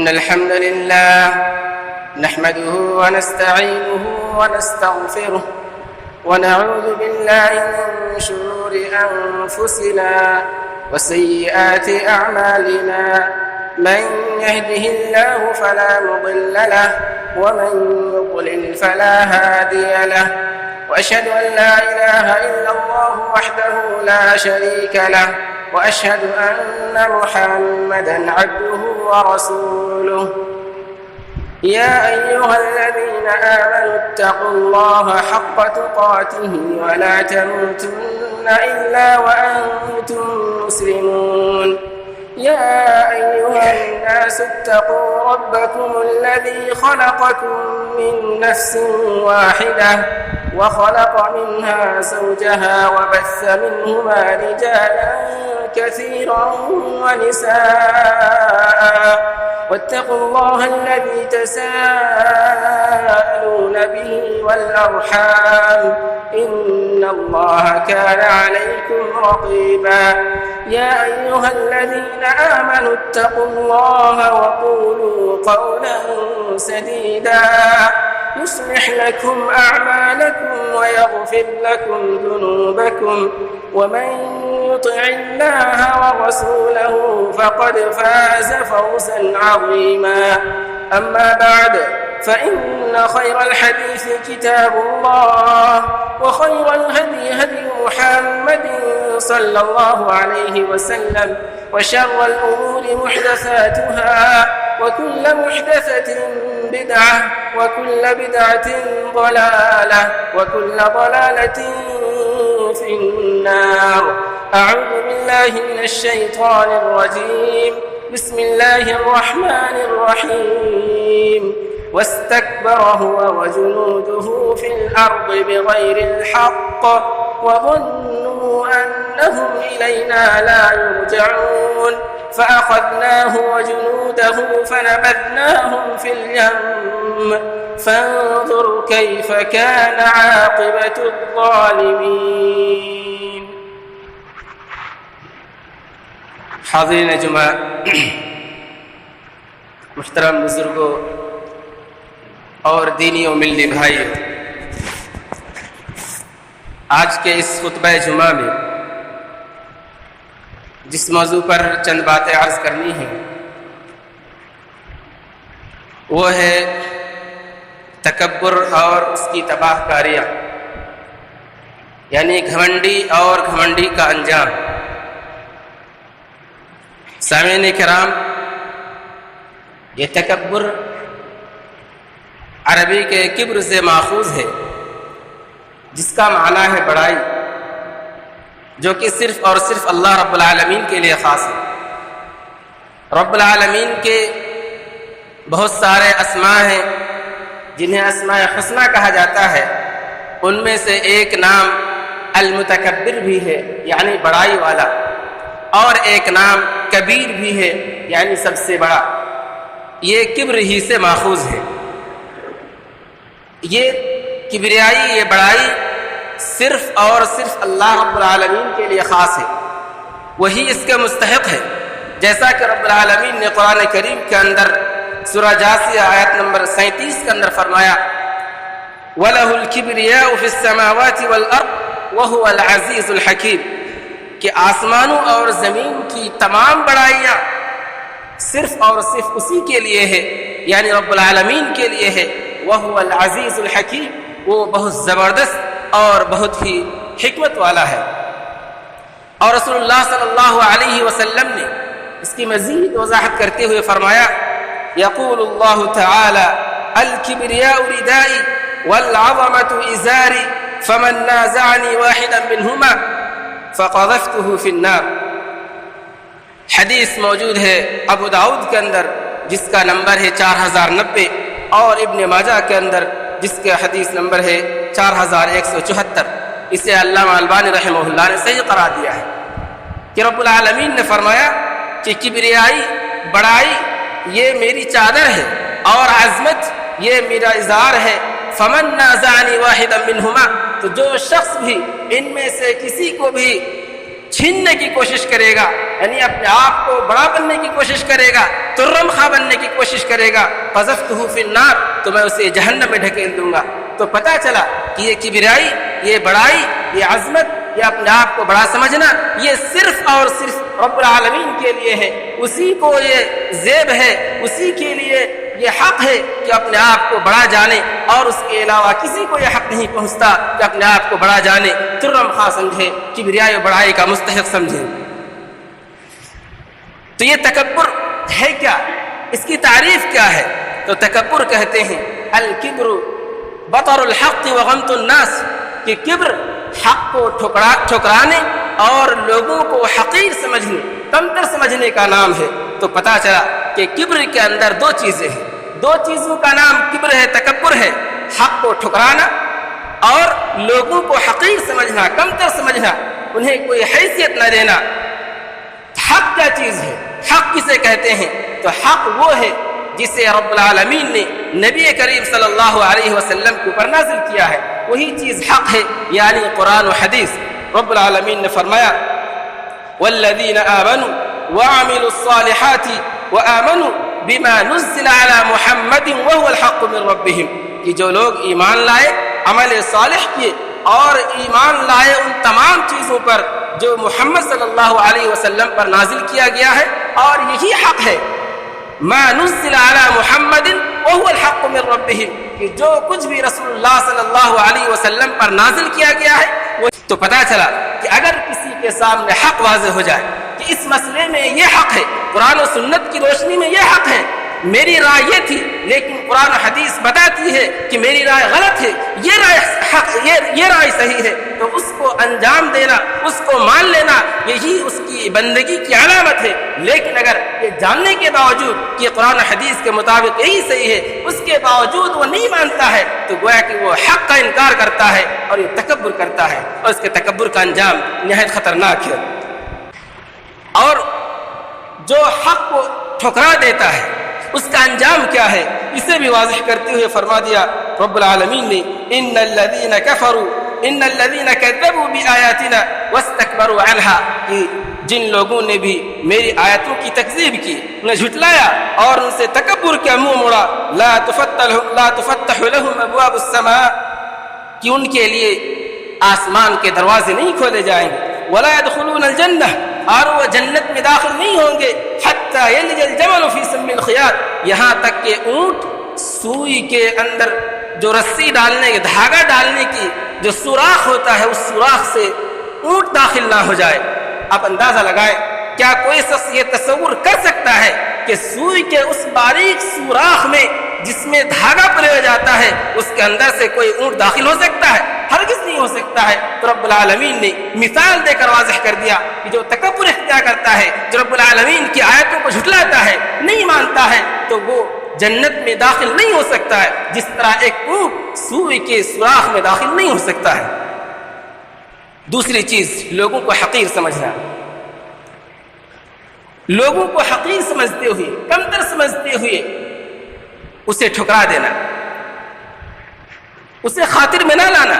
إن الحمد لله نحمده ونستعينه ونستغفره ونعوذ بالله من شرور أنفسنا وسيئات أعمالنا من يهده الله فلا مضل له ومن يضلل فلا هادي له وأشهد أن لا إله إلا الله وحده لا شريك له وأشهد أن محمدًا عبده ورسوله يا أيها الذين آمنوا اتقوا الله حق تقاته ولا تموتن إلا وأنتم مسلمون يا أيها الناس اتقوا ربكم الذي خلقكم من نفس واحدة وخلق منها زوجها وبث منهما رجالا كثيرا ونساء واتقوا الله الذي تساءلون به والأرحام إن الله كان عليكم رقيبا يا أيها الذين آمنوا اتقوا الله وقولوا قولا سديدا يصلح لكم أعمالكم ويغفر لكم ذنوبكم ومن يطع الله ورسوله فقد فاز فوزا عظيما أما بعد فإن خير الحديث كتاب الله وخير الهدي هدي محمد صلى الله عليه وسلم وشر الأمور محدثاتها وكل محدثة بدعة وكل بدعة ضلالة وكل ضلالة في النار أعوذ بالله من الشيطان الرجيم بسم الله الرحمن الرحيم واستكبر هو وجنوده في الأرض بغير الحق وظنوا أنهم إلينا لا يرجعون فأخذناه وجنوده فنبذناهم في اليم فانظر كيف كان عاقبة الظالمين. حاضرین جمعہ، محترم بزرگوں اور دینی و ملی بھائی، آج کے اس خطبہ جمعہ میں جس موضوع پر چند باتیں عرض کرنی ہیں وہ ہے تکبر اور اس کی تباہ کاریاں، یعنی گھمنڈی اور گھمنڈی کا انجام۔ سامعین کرام، یہ تکبر عربی کے کبر سے ماخوذ ہے، جس کا معنی ہے بڑائی، جو کہ صرف اور صرف اللہ رب العالمین کے لیے خاص ہے۔ رب العالمین کے بہت سارے اسماء ہیں جنہیں اسماء حسنہ کہا جاتا ہے، ان میں سے ایک نام المتکبر بھی ہے، یعنی بڑائی والا، اور ایک نام کبیر بھی ہے، یعنی سب سے بڑا۔ یہ کبر ہی سے ماخوذ ہے۔ یہ کبریائی، یہ بڑائی صرف اور صرف اللہ رب العالمین کے لیے خاص ہے، وہی اس کے مستحق ہے، جیسا کہ رب العالمین نے قرآن کریم کے اندر سورہ جاثیہ آیت نمبر 37 کے اندر فرمایا وَلَهُ الْكِبْرِيَاءُ فِي السَّمَاوَاتِ وَالْأَرْضِ وَهُوَ الْعَزِيزُ الْحَكِيمُ، کہ آسمانوں اور زمین کی تمام بڑائیاں صرف اور صرف اسی کے لیے ہے، یعنی رب العالمین کے لیے ہے۔ وَهُوَ الْعَزِيزُ الْحَكِيمُ، وہ بہت زبردست اور بہت ہی حکمت والا ہے۔ اور رسول اللہ صلی اللہ علیہ وسلم نے اس کی مزید وضاحت کرتے ہوئے فرمایا یقول اللہ تعالی الکبریاء ردائی والعظمة ازاری فمن نازعنی واحدا منہما فقذفته فی النار۔ حدیث موجود ہے ابو داؤد کے اندر، جس کا نمبر ہے 4090، اور ابن ماجہ کے اندر جس کا حدیث نمبر ہے 4174۔ اسے علامہ البانی رحمہ اللہ نے صحیح قرار دیا ہے کہ رب العالمین نے فرمایا کہ کبریائی، بڑائی یہ میری چادر ہے، اور عظمت یہ میرا ازار ہے۔ فمن نازعنی واحدا منہما، تو جو شخص بھی ان میں سے کسی کو بھی چھیننے کی کوشش کرے گا، یعنی اپنے آپ کو بڑا بننے کی کوشش کرے گا، ترم خواہ بننے کی کوشش کرے گا، قذفتہ فی النار، تو میں اسے جہنم میں ڈھکیل دوں گا۔ تو پتہ چلا کہ یہ کبریائی، یہ بڑائی، یہ عظمت، یہ اپنے آپ کو بڑا سمجھنا، یہ صرف اور صرف رب العالمین کے لیے ہے، اسی کو یہ زیب ہے، اسی کے لیے یہ حق ہے کہ اپنے آپ کو بڑا جانے، اور اس کے علاوہ کسی کو یہ حق نہیں پہنچتا کہ اپنے آپ کو بڑا جانے، ترم خواہ سمجھے، کبریائی و بڑائی کا مستحق سمجھے۔ تو یہ تکبر ہے کیا؟ اس کی تعریف کیا ہے؟ تو تکبر کہتے ہیں الکبر بطر الحق وغمط الناس، کہ کبر حق کو ٹھکرانے اور لوگوں کو حقیر سمجھنے، کمتر سمجھنے کا نام ہے۔ تو پتہ چلا کہ کبر کے اندر دو چیزیں ہیں، دو چیزوں کا نام کبر ہے، تکبر ہے، حق کو ٹھکرانا اور لوگوں کو حقیر سمجھنا، کمتر سمجھنا، انہیں کوئی حیثیت نہ دینا۔ حق کیا چیز ہے؟ حق کسے کہتے ہیں؟ تو حق وہ ہے جسے رب العالمین نے نبی کریم صلی اللہ علیہ وسلم کے اوپر نازل کیا ہے، وہی چیز حق ہے، یعنی قرآن و حدیث۔ رب العالمین نے فرمایا والذین آمنوا وعملوا الصالحات وآمنوا بما نزل على محمد وهو الحق من ربهم، کہ جو لوگ ایمان لائے، عمل صالح کیے اور ایمان لائے ان تمام چیزوں پر جو محمد صلی اللہ علیہ وسلم پر نازل کیا گیا ہے، اور یہی حق ہے، ما نزل على محمد وهو الحق من ربهم، کہ جو کچھ بھی رسول اللہ صلی اللہ علیہ وسلم پر نازل کیا گیا ہے وہ۔ تو پتہ چلا کہ اگر کسی کے سامنے حق واضح ہو جائے کہ اس مسئلے میں یہ حق ہے، قرآن و سنت کی روشنی میں یہ حق ہے، میری رائے یہ تھی لیکن قرآن و حدیث بتاتی ہے کہ میری رائے غلط ہے، یہ رائے حق، یہ رائے صحیح ہے، تو اس کو انجام دینا، اس کو مان لینا، یہی اس کی بندگی کی علامت ہے۔ لیکن اگر یہ جاننے کے باوجود کہ قرآن و حدیث کے مطابق یہی صحیح ہے، اس کے باوجود وہ نہیں مانتا ہے، تو گویا کہ وہ حق کا انکار کرتا ہے اور یہ تکبر کرتا ہے، اور اس کے تکبر کا انجام نہایت خطرناک ہے۔ اور جو حق کو ٹھکرا دیتا ہے اس کا انجام کیا ہے، اسے بھی واضح کرتے ہوئے فرما دیا رب العالمین نے ان الذین کذبوا بآیاتنا واستکبروا عنہا، کہ جن لوگوں نے بھی میری آیتوں کی تکذیب کی، انہیں جھٹلایا اور ان سے تکبر کیا، منہ موڑا، لا تفتح لهم ابواب السماء، کہ ان کے لیے آسمان کے دروازے نہیں کھولے جائیں گے، ولا يدخلون الجنہ، اور وہ جنت میں داخل نہیں ہوں گے، حتی یلج الجمل فی سم الخیاط، یہاں تک کہ اونٹ سوئی کے اندر جو رسی ڈالنے کے، دھاگا ڈالنے کی جو سوراخ ہوتا ہے، اس سوراخ سے اونٹ داخل نہ ہو جائے۔ آپ اندازہ لگائیں، کیا کوئی شخص یہ تصور کر سکتا ہے کہ سوئی کے اس باریک سوراخ میں جس میں دھاگا پرویا جاتا ہے، اس کے اندر سے کوئی اونٹ داخل ہو سکتا ہے؟ ہرگز نہیں ہو سکتا ہے۔ تو رب العالمین نے مثال دے کر واضح کر دیا کہ جو تکبر اختیار کرتا ہے، جو رب العالمین کی آیتوں کو جھٹلاتا ہے، نہیں مانتا ہے، تو وہ جنت میں داخل نہیں ہو سکتا ہے، جس طرح ایک اونٹ سوئی کے سوراخ میں داخل نہیں ہو سکتا ہے۔ دوسری چیز، لوگوں کو حقیر سمجھنا، لوگوں کو حقیر سمجھتے ہوئے، کمتر سمجھتے ہوئے اسے ٹھکرا دینا، اسے خاطر میں نہ لانا۔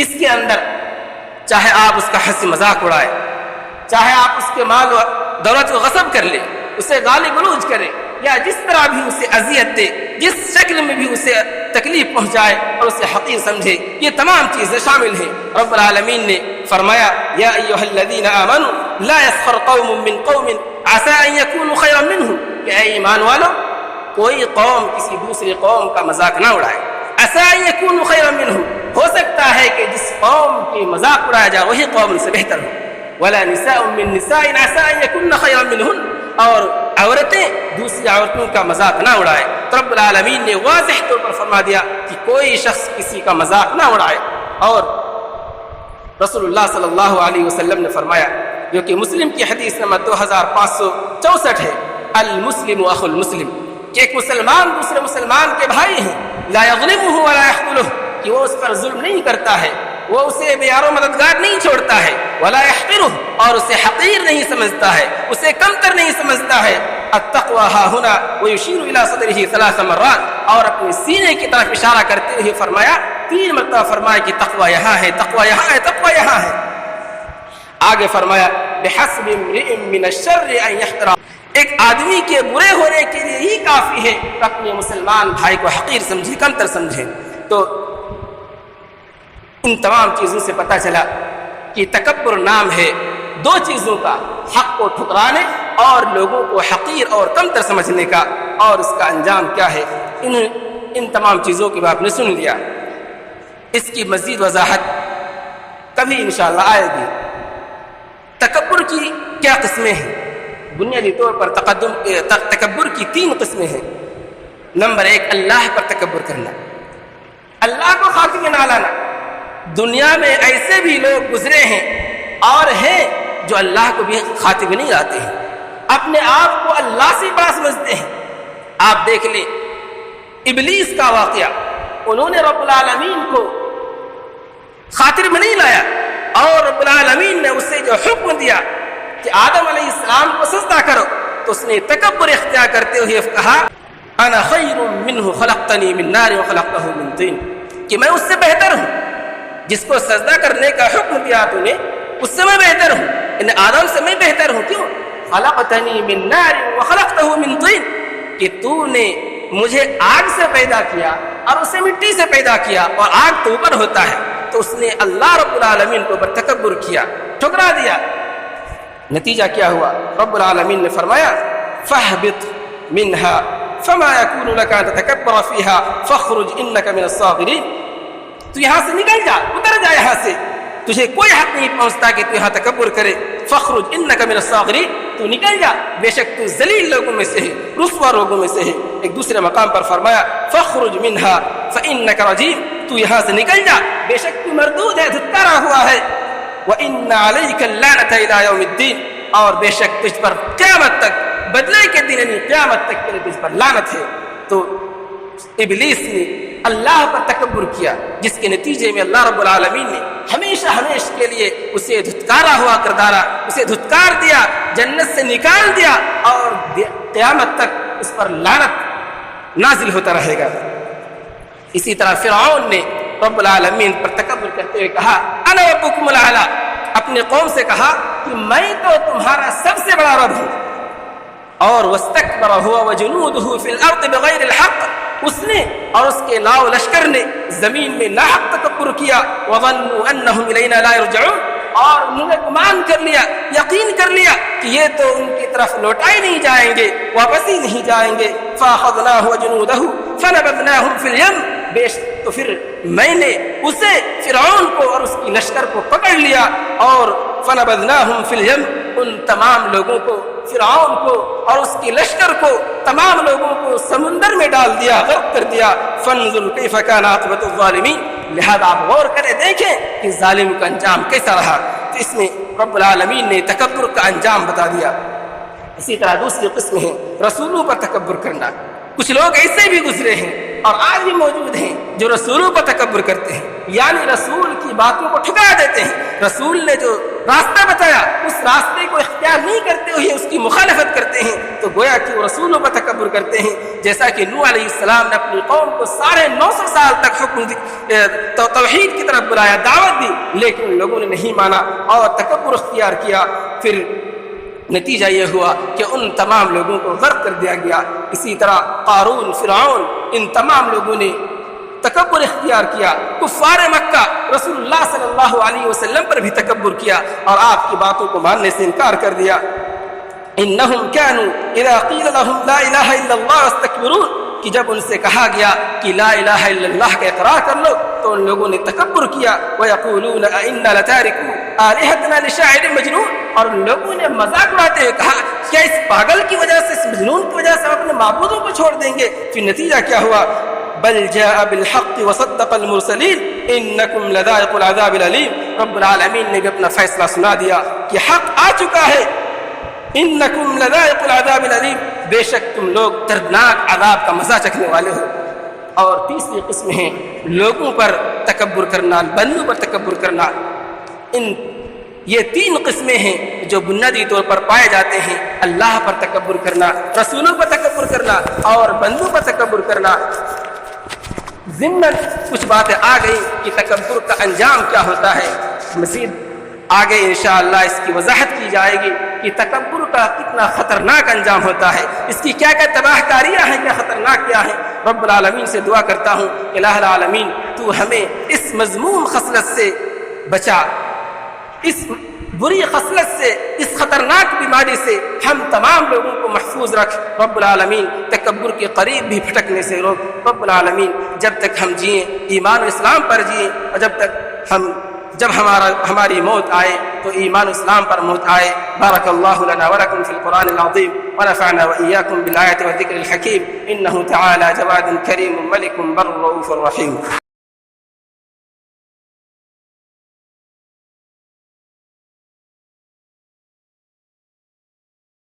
اس کے اندر چاہے آپ اس کا ہنسی مذاق اڑائے، چاہے آپ اس کے مال و دولت کو غصب کر لیں، اسے گالی گلوچ کریں، یا جس طرح بھی اسے اذیت دے، جس شکل میں بھی اسے تکلیف پہنچائے اور اسے حقیر سمجھے، یہ تمام چیزیں شامل ہیں۔ رب العالمین نے فرمایا یا ایھا الذین آمنوا لا یسخر قوم من قوم عسى ان یکونوا خیرا منهم، کہ اے ایمان والو، کوئی قوم کسی دوسری قوم کا مذاق نہ اڑائے، عسى ان یکونوا خیرا منهم، ہو سکتا ہے کہ جس قوم کی مذاق اڑایا جائے وہی قوم ان سے بہتر ہو، ولا نساء من نساء عسى ان یکن خیرا منهن، اور عورتیں دوسری عورتوں کا مذاق نہ اڑائے۔ تو رب العالمین نے واضح طور پر فرما دیا کہ کوئی شخص کسی کا مذاق نہ اڑائے۔ اور رسول اللہ صلی اللہ علیہ وسلم نے فرمایا، جو کہ مسلم کی حدیث نمبر 2564 ہے، المسلم اخو المسلم، کہ ایک مسلمان دوسرے مسلمان کے بھائی ہیں، لا یظلمہ ولا یخذلہ، کہ وہ اس پر ظلم نہیں کرتا ہے، وہ اسے بے یار و مددگار نہیں چھوڑتا ہے، ولا یحقرہ، اور اسے حقیر نہیں سمجھتا ہے، اسے کمتر نہیں سمجھتا ہے۔ التقوی ها هنا ويشير الى صدره 3 مرات، اور اپنے سینے کی طرف اشارہ کرتے ہوئے فرمایا، 3 مرتبہ فرمایا کہ تقوی یہاں ہے، تقوی یہاں ہے، تقوی یہاں ہے۔ آگے فرمایا بحسب امرئ من الشر ان يحقر، ایک آدمی کے برے ہونے کے لیے ہی کافی ہے کہ اپنے مسلمان بھائی کو حقیر سمجھے، کمتر سمجھے۔ تو ان تمام چیزوں سے پتہ چلا کہ تکبر نام ہے دو چیزوں کا، حق کو ٹھکرانے اور لوگوں کو حقیر اور کمتر سمجھنے کا، اور اس کا انجام کیا ہے ان تمام چیزوں کی آپ نے سن لیا۔ اس کی مزید وضاحت کبھی انشاءاللہ آئے گی۔ تکبر کی کیا قسمیں ہیں؟ بنیادی طور پر تکبر کی 3 قسمیں ہیں۔ نمبر 1، اللہ پر تکبر کرنا، اللہ کو خاطر میں نہ لانا۔ دنیا میں ایسے بھی لوگ گزرے ہیں اور ہیں جو اللہ کو بھی خاطر میں نہیں لاتے ہیں، اپنے آپ کو اللہ سے بڑا سمجھتے ہیں۔ آپ دیکھ لیں ابلیس کا واقعہ، انہوں نے رب العالمین کو خاطر میں نہیں لایا، اور رب العالمین نے اسے جو حکم دیا کہ آدم علیہ السلام کو سجدہ کرو، تو اس نے تکبر اختیار کرتے ہوئے کہا انا خیر منہ خلقتنی من نار وخلقتہ من طین، کہ میں اس سے بہتر ہوں، جس کو سجدہ کرنے کا حکم دیا تو نے اس سے میں بہتر ہوں، یعنی آدم سے میں بہتر ہوں۔ کیوں؟ خلقتنی من نار وخلقتہ من طین، کہ تو نے مجھے آگ سے پیدا کیا اور اسے مٹی سے پیدا کیا، اور آگ تو اوپر ہوتا ہے۔ تو اس نے اللہ رب العالمین کو پر تکبر کیا، ٹھکرا دیا۔ نتیجہ کیا ہوا؟ رب العالمین نے فرمایا فاہبط منہا فما یکون لک ان تتکبر فیہا فاخرج انک من الصاغرین، تو یہاں سے نکل جا، اتر جا یہاں سے، تجھے کوئی حق نہیں پہنچتا کہ تو یہاں تکبر کرے۔ فاخرج انک من الصاغرین، تو نکل جا، بے شک تو ذلیل لوگوں میں سے ہے، رسوا لوگوں میں سے ہے۔ ایک دوسرے مقام پر فرمایا فاخرج منہا فانک رجیم، تو یہاں سے نکل جا، بے شک تو مردود ہے، دھتکارا ہوا ہے۔ وان علیک اللعنۃ الی یوم الدین، اور بے شک تجھ پر قیامت تک، بدلے کے دن یعنی قیامت تک کے لیے تجھ پر لعنت ہے۔ تو ابلیس نے اللہ پر تکبر کیا، جس کے نتیجے میں اللہ رب العالمین نے ہمیشہ ہمیشہ کے لیے اسے دھتکارا ہوا کر ڈالا، اسے دھتکار دیا، جنت سے نکال دیا، اور قیامت تک اس پر لعنت نازل ہوتا رہے گا۔ اسی طرح فرعون نے رب العالمین پر تکبر کرتے ہوئے کہا انا ربکم الاعلی، اپنے قوم سے کہا کہ میں تو تمہارا سب سے بڑا رب ہوں، اور واستکبر هو وجنوده في الارض بغیر الحق، اس نے اور اس کے لاؤ لشکر نے زمین میں ناحق تکبر کیا۔ وظنوا انهم الینا لا یرجعون، اور انہوں نے گمان کر لیا، یقین کر لیا کہ یہ تو ان کی طرف لوٹائے نہیں جائیں گے، واپس ہی نہیں جائیں گے۔ فاخذناه وجنوده فنبذناهم في اليم، تو پھر میں نے اسے فرعون کو اور اس کی لشکر کو پکڑ لیا، اور فنبذناهم في اليم، ان تمام لوگوں کو، فرعون کو اور اس کی لشکر کو، تمام لوگوں کو سمندر میں ڈال دیا، غرق کر دیا۔ فانظر کیف کان عاقبۃ الظالمین، لہذا آپ غور کریں، دیکھیں کہ ظالم کا انجام کیسا رہا۔ تو اس میں رب العالمین نے تکبر کا انجام بتا دیا۔ اسی طرح دوسری قسم ہے رسولوں پر تکبر کرنا۔ کچھ لوگ ایسے بھی گزرے ہیں اور آج بھی موجود ہیں جو رسولوں پر تکبر کرتے ہیں، یعنی رسول کی باتوں کو ٹھکرا دیتے ہیں۔ رسول نے جو راستہ بتایا اس راستے کو اختیار نہیں کرتے ہوئے اس کی مخالفت کرتے ہیں، تو گویا کہ وہ رسولوں پر تکبر کرتے ہیں۔ جیسا کہ نوح علیہ السلام نے اپنی قوم کو 950 سال تک توحید کی طرف بلایا، دعوت دی، لیکن لوگوں نے نہیں مانا اور تکبر اختیار کیا۔ پھر نتیجہ یہ ہوا کہ ان تمام لوگوں کو غرق کر دیا گیا۔ اسی طرح قارون، فرعون، ان تمام لوگوں نے تکبر اختیار کیا۔ کفار مکہ رسول اللہ صلی اللہ علیہ وسلم پر بھی تکبر کیا اور آپ کی باتوں کو ماننے سے انکار کر دیا۔ انہم کانوا اذا قیل لهم لا الہ الا اللہ استکبرون، کہ جب ان سے کہا گیا کہ لا الہ الا اللہ کا اقرار کر لو تو ان لوگوں نے تکبر کیا۔ وَيَقُولُونَ أَإِنَّا لَتَارِكُو آلِهَتِنَا لِشَاعِرٍ مَجْنُونٍ، اور ان لوگوں نے مذاق اڑاتے ہوئے کہا کیا اس پاگل کی وجہ سے، اس مجنون کی وجہ سے ہم اپنے معبودوں کو چھوڑ دیں گے؟ پھر نتیجہ کیا ہوا؟ بل جاء بالحق وصدق المرسلین انکم لذائق العذاب العلیم، رب العالمین نے بھی اپنا فیصلہ سنا دیا کہ حق آ چکا ہے۔ انکم لذائق العذاب العلیم، بے شک تم لوگ دردناک عذاب کا مزہ چکھنے والے ہو۔ اور تیسری قسم ہے لوگوں پر تکبر کرنا، بندوں پر تکبر کرنا۔ یہ 3 قسمیں ہیں جو بنیادی طور پر پائے جاتے ہیں، اللہ پر تکبر کرنا، رسولوں پر تکبر کرنا اور بندوں پر تکبر کرنا۔ ضمن کچھ باتیں آ گئی کہ تکبر کا انجام کیا ہوتا ہے، مزید آگے انشاءاللہ اس کی وضاحت کی جائے گی کہ تکبر کا کتنا خطرناک انجام ہوتا ہے، اس کی کیا کیا تباہ کاریاں ہیں، کیا خطرناک کیا ہیں۔ رب العالمین سے دعا کرتا ہوں الہ العالمین تو ہمیں اس مذموم خصلت سے بچا، اس بری خصلت سے، اس خطرناک بیماری سے ہم تمام لوگوں کو محفوظ رکھ رب العالمین۔ تکبر کے قریب بھی پھٹکنے سے روک رب العالمین۔ جب تک ہم جئیں ایمان و اسلام پر جئیں، اور جب ہماری موت آئے تو ایمان و اسلام پر موت آئے۔ بارک اللہ لنا ولکم فی القرآن العظیم ونفعنا وإیاکم بالآیات والذکر الحکیم، انہ تعالی جواد کریم ملک بر رؤوف رحیم۔